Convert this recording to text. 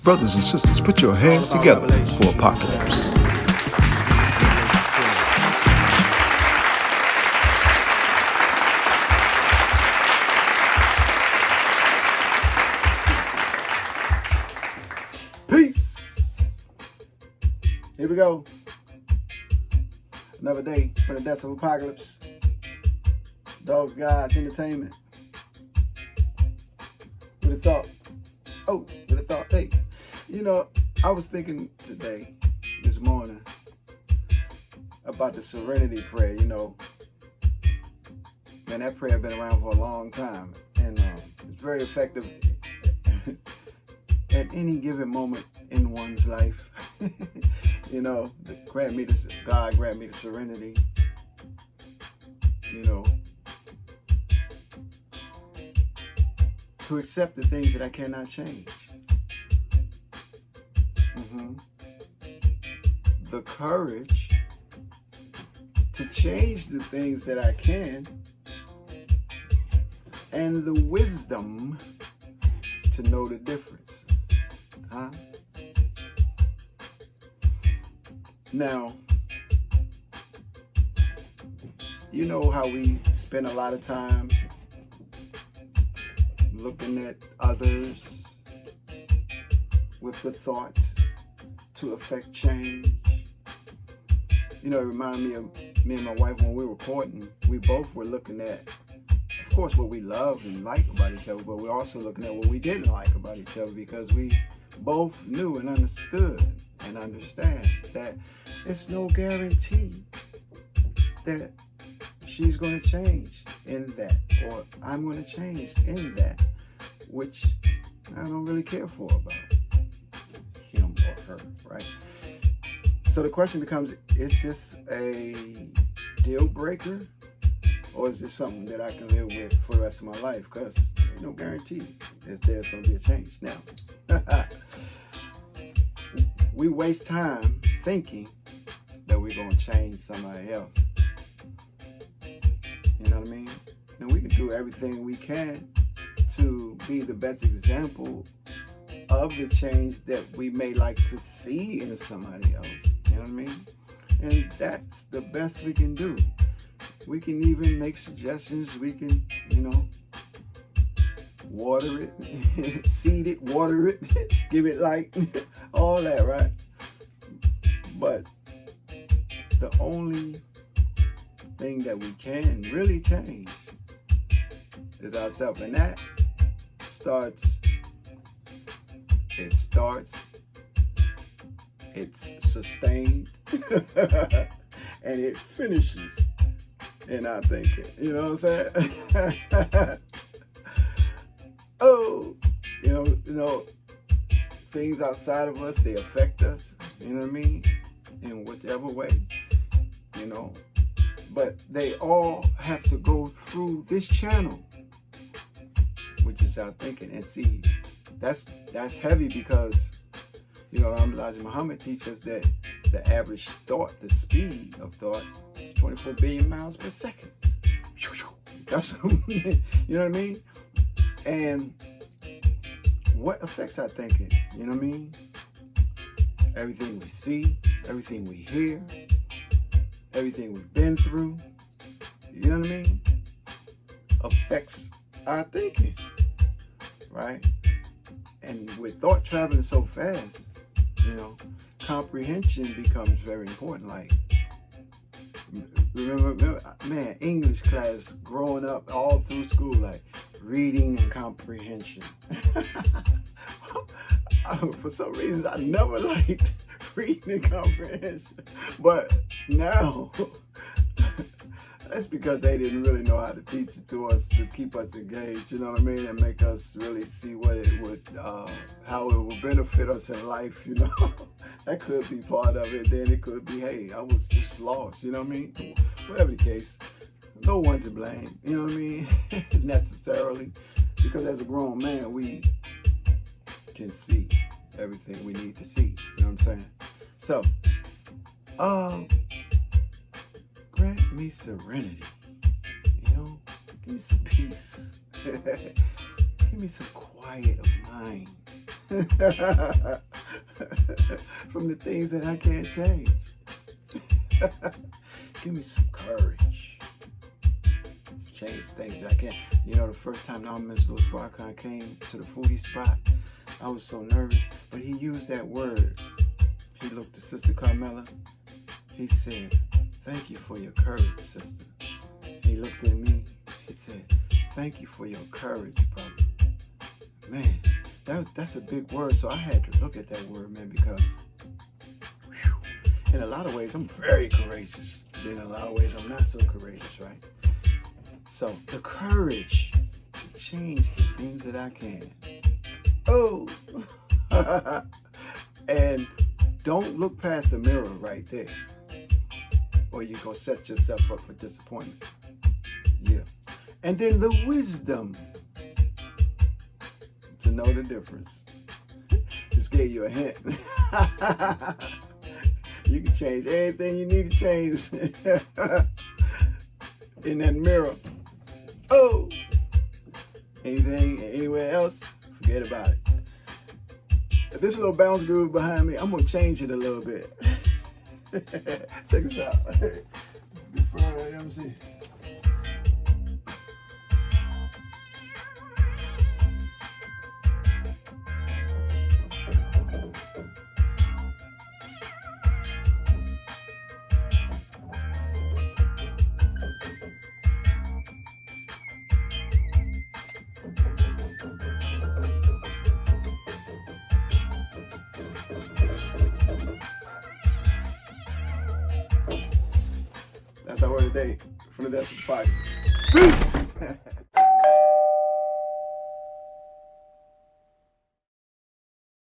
Brothers and sisters, put your hands together for Apocalypse. Peace. Here we go. Another day for the deaths of Apocalypse. Dog Gods Entertainment. With a thought. Oh, with a thought. Hey, you know, I was thinking today, this morning, about the Serenity Prayer. You know, man, that prayer been around for a long time, and it's very effective at any given moment in one's life. You know, God grant me the serenity, you know, to accept the things that I cannot change. The courage to change the things that I can, and the wisdom to know the difference. Now, you know how we spend a lot of time looking at others with the thought to affect change. You know, it reminded me of me and my wife when we were courting. We both were looking at, of course, what we loved and liked about each other, but we're also looking at what we didn't like about each other, because we both knew and understood and understand that it's no guarantee that she's going to change in that, or I'm going to change in that, which I don't really care for about him or her, right? So the question becomes, is this a deal breaker, or is this something that I can live with for the rest of my life? Because there's no guarantee that there's going to be a change. Now, we waste time thinking that we're going to change somebody else. You know what I mean? And we can do everything we can to be the best example of the change that we may like to see in somebody else. You know what I mean? And that's the best we can do. We can even make suggestions. We can, you know, water it, seed it, water it, give it light, all that, right? But the only thing that we can really change is ourselves, and that it's sustained, and it finishes in our thinking. You know what I'm saying? Oh, you know, things outside of us, they affect us, you know what I mean? In whichever way, you know. But they all have to go through this channel, which is our thinking. And see, that's heavy, because, you know, Elijah Muhammad teaches that the average thought, the speed of thought, 24 billion miles per second. That's, you know what I mean? And what affects our thinking? You know what I mean? Everything we see, everything we hear, everything we've been through, you know what I mean, affects our thinking, right? And with thought traveling so fast, you know, comprehension becomes very important. Like, remember, man, English class growing up all through school, like reading and comprehension. For some reason, I never liked reading and comprehension, but now that's because they didn't really know how to teach it to us to keep us engaged, you know what I mean, and make us really see what it would, how it would benefit us in life, you know. That could be part of it. Then it could be, hey, I was just lost, you know what I mean. Whatever the case, no one to blame, you know what I mean, necessarily, because as a grown man, we can see everything we need to see, you know what I'm saying. So, grant me serenity, you know, give me some peace, give me some quiet of mind, from the things that I can't change. Give me some courage to change things that I can't. You know, the first time now Mr. Louis Farrakhan came to the foodie spot, I was so nervous, but he used that word. He looked at Sister Carmela. He said, "Thank you for your courage, sister." He looked at me. He said, "Thank you for your courage, brother." Man, that's a big word. So I had to look at that word, man, because in a lot of ways I'm very courageous. In a lot of ways I'm not so courageous, right? So the courage to change the things that I can. Oh, and don't look past the mirror right there, or you're going to set yourself up for disappointment. Yeah. And then the wisdom to know the difference. Just gave you a hint. You can change anything you need to change in that mirror. Oh! Anything, anywhere else, forget about it. This little bounce groove behind me, I'm going to change it a little bit. Check this out. Before I MC. That's our word today from the Desk of Fire. Peace!